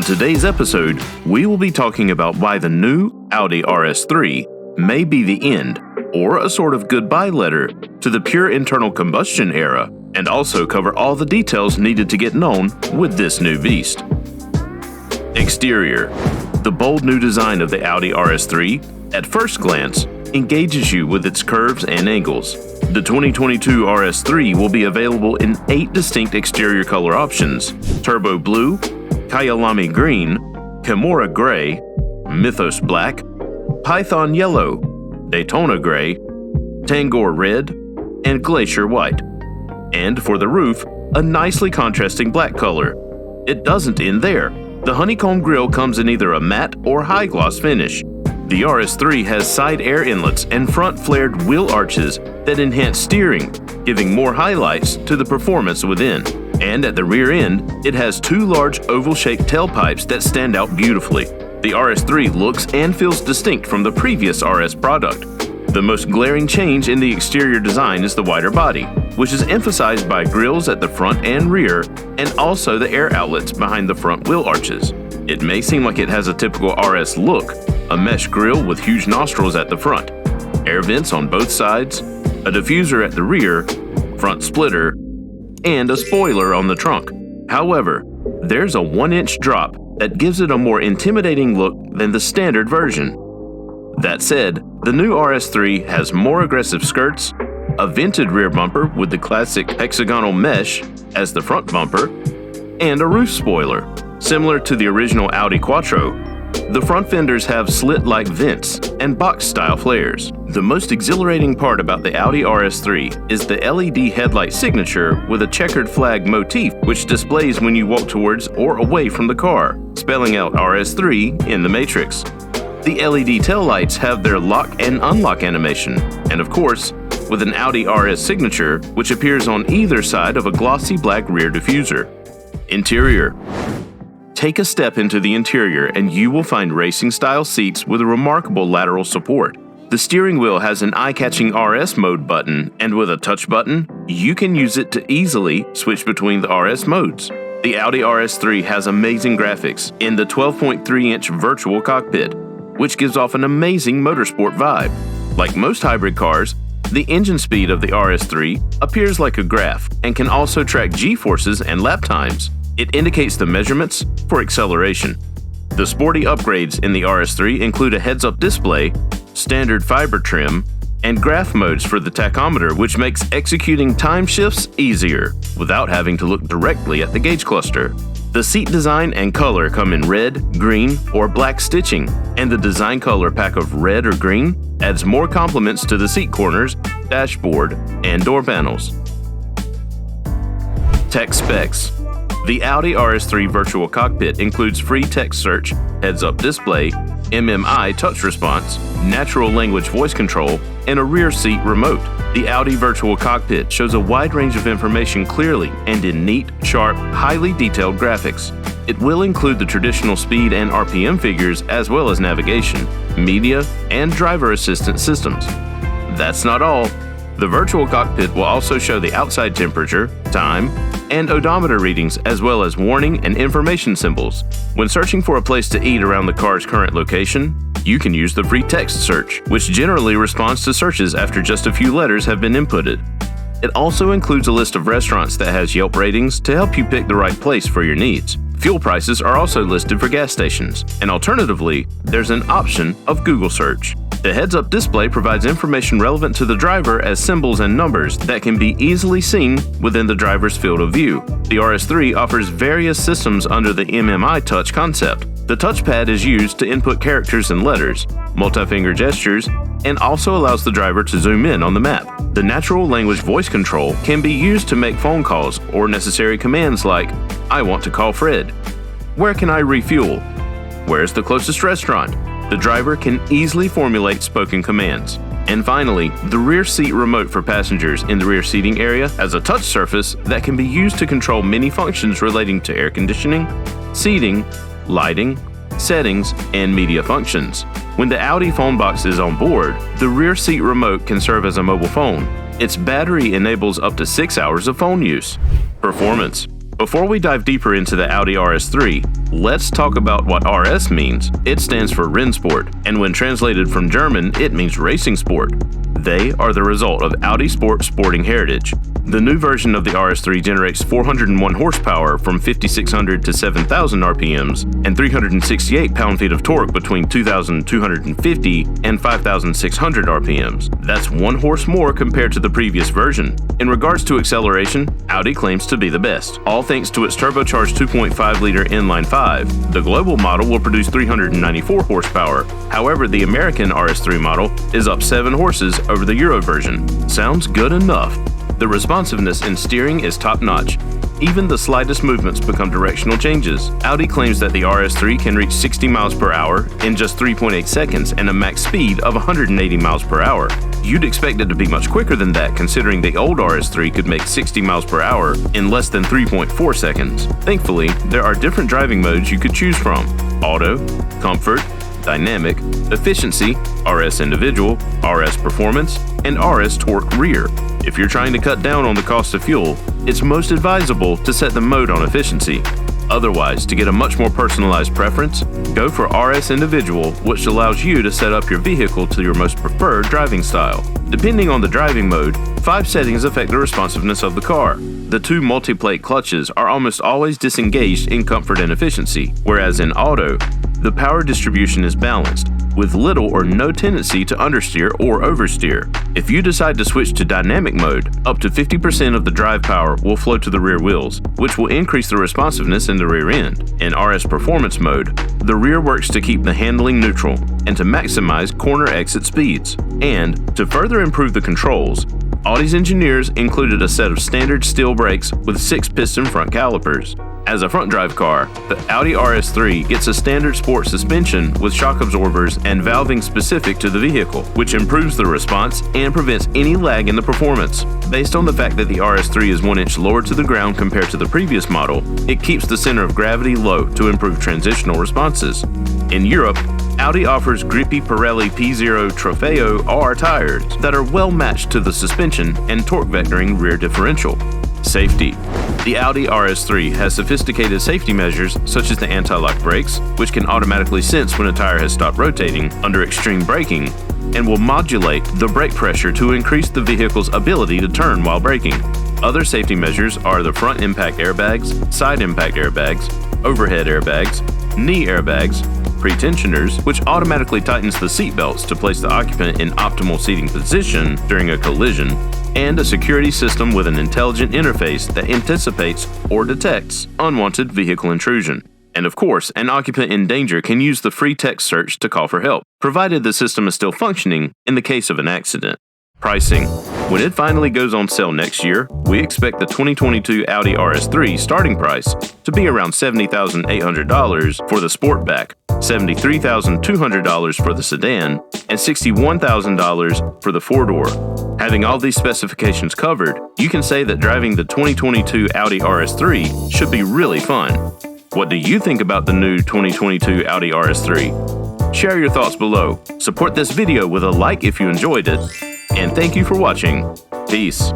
today's episode, we will be talking about why the new Audi RS3 may be the end, or a sort of goodbye letter, to the pure internal combustion era, and also cover all the details needed to get known with this new beast. Exterior. The bold new design of the Audi RS3, at first glance, engages you with its curves and angles. The 2022 RS3 will be available in 8 distinct exterior color options: Turbo Blue, Kyalami Green, Kimura Gray, Mythos Black, Python Yellow, Daytona Gray, Tangor Red, and Glacier White. And for the roof, a nicely contrasting black color. It doesn't end there. The honeycomb grille comes in either a matte or high gloss finish. The RS3 has side air inlets and front flared wheel arches that enhance steering, giving more highlights to the performance within. And at the rear end, it has 2 large oval-shaped tailpipes that stand out beautifully. The RS3 looks and feels distinct from the previous RS product. The most glaring change in the exterior design is the wider body, which is emphasized by grilles at the front and rear, and also the air outlets behind the front wheel arches. It may seem like it has a typical RS look, a mesh grille with huge nostrils at the front, air vents on both sides, a diffuser at the rear, front splitter, and a spoiler on the trunk. However, there's a 1-inch drop that gives it a more intimidating look than the standard version. That said, the new RS3 has more aggressive skirts, a vented rear bumper with the classic hexagonal mesh as the front bumper, and a roof spoiler. Similar to the original Audi Quattro, the front fenders have slit-like vents and box-style flares. The most exhilarating part about the Audi RS3 is the LED headlight signature with a checkered flag motif which displays when you walk towards or away from the car, spelling out RS3 in the matrix. The LED taillights have their lock and unlock animation, and of course, with an Audi RS signature which appears on either side of a glossy black rear diffuser. Interior. Take a step into the interior and you will find racing-style seats with a remarkable lateral support. The steering wheel has an eye-catching RS mode button, and with a touch button, you can use it to easily switch between the RS modes. The Audi RS3 has amazing graphics in the 12.3-inch virtual cockpit, which gives off an amazing motorsport vibe. Like most hybrid cars, the engine speed of the RS3 appears like a graph and can also track G-forces and lap times. It indicates the measurements for acceleration. The sporty upgrades in the RS3 include a heads-up display, standard fiber trim, and graph modes for the tachometer, which makes executing time shifts easier without having to look directly at the gauge cluster. The seat design and color come in red, green, or black stitching, and the design color pack of red or green adds more complements to the seat corners, dashboard, and door panels. Tech specs. The Audi RS3 virtual cockpit includes free text search, heads-up display, MMI touch response, natural language voice control, and a rear seat remote. The Audi virtual cockpit shows a wide range of information clearly and in neat, sharp, highly detailed graphics. It will include the traditional speed and RPM figures as well as navigation, media, and driver assistance systems. That's not all. The virtual cockpit will also show the outside temperature, time, and odometer readings as well as warning and information symbols. When searching for a place to eat around the car's current location, you can use the free text search, which generally responds to searches after just a few letters have been inputted. It also includes a list of restaurants that has Yelp ratings to help you pick the right place for your needs. Fuel prices are also listed for gas stations, and alternatively, there's an option of Google search. The heads-up display provides information relevant to the driver as symbols and numbers that can be easily seen within the driver's field of view. The RS3 offers various systems under the MMI touch concept. The touchpad is used to input characters and letters, multi-finger gestures, and also allows the driver to zoom in on the map. The natural language voice control can be used to make phone calls or necessary commands like, "I want to call Fred," "Where can I refuel?" "Where's the closest restaurant?" The driver can easily formulate spoken commands. And finally, the rear seat remote for passengers in the rear seating area has a touch surface that can be used to control many functions relating to air conditioning, seating, lighting, settings, and media functions. When the Audi phone box is on board, the rear seat remote can serve as a mobile phone. Its battery enables up to 6 hours of phone use. Performance. Before we dive deeper into the Audi RS3, let's talk about what RS means. It stands for Rennsport, and when translated from German, it means racing sport. They are the result of Audi Sport sporting heritage. The new version of the RS3 generates 401 horsepower from 5,600 to 7,000 RPMs and 368 pound-feet of torque between 2,250 and 5,600 RPMs. That's 1 horse more compared to the previous version. In regards to acceleration, Audi claims to be the best, all thanks to its turbocharged 2.5-liter inline-5. The global model will produce 394 horsepower. However, the American RS3 model is up 7 horses over the Euro version. Sounds good enough. The responsiveness in steering is top-notch. Even the slightest movements become directional changes. Audi claims that the RS3 can reach 60 miles per hour in just 3.8 seconds and a max speed of 180 miles per hour. You'd expect it to be much quicker than that, considering the old RS3 could make 60 miles per hour in less than 3.4 seconds. Thankfully, there are different driving modes you could choose from: Auto, Comfort, Dynamic, Efficiency, RS Individual, RS Performance, and RS Torque Rear. If you're trying to cut down on the cost of fuel, it's most advisable to set the mode on efficiency. Otherwise, to get a much more personalized preference, go for RS Individual, which allows you to set up your vehicle to your most preferred driving style. Depending on the driving mode, 5 settings affect the responsiveness of the car. The 2 multi-plate clutches are almost always disengaged in Comfort and Efficiency, whereas in Auto, the power distribution is balanced, with little or no tendency to understeer or oversteer. If you decide to switch to Dynamic mode, up to 50% of the drive power will flow to the rear wheels, which will increase the responsiveness in the rear end. In RS Performance mode, the rear works to keep the handling neutral and to maximize corner exit speeds. And to further improve the controls, Audi's engineers included a set of standard steel brakes with 6-piston front calipers. As a front-drive car, the Audi RS3 gets a standard sport suspension with shock absorbers and valving specific to the vehicle, which improves the response and prevents any lag in the performance. Based on the fact that the RS3 is 1 inch lower to the ground compared to the previous model, it keeps the center of gravity low to improve transitional responses. In Europe, Audi offers grippy Pirelli P0 Trofeo R tires that are well matched to the suspension and torque vectoring rear differential. Safety. The Audi RS3 has sophisticated safety measures such as the anti-lock brakes, which can automatically sense when a tire has stopped rotating under extreme braking, and will modulate the brake pressure to increase the vehicle's ability to turn while braking. Other safety measures are the front impact airbags, side impact airbags, overhead airbags, knee airbags, pretensioners, which automatically tightens the seat belts to place the occupant in optimal seating position during a collision, and a security system with an intelligent interface that anticipates or detects unwanted vehicle intrusion. And of course, an occupant in danger can use the free text search to call for help, provided the system is still functioning in the case of an accident. Pricing. When it finally goes on sale next year, we expect the 2022 Audi RS3 starting price to be around $70,800 for the Sportback, $73,200 for the Sedan, and $61,000 for the 4-door. Having all these specifications covered, you can say that driving the 2022 Audi RS3 should be really fun. What do you think about the new 2022 Audi RS3? Share your thoughts below. Support this video with a like if you enjoyed it. And thank you for watching. Peace.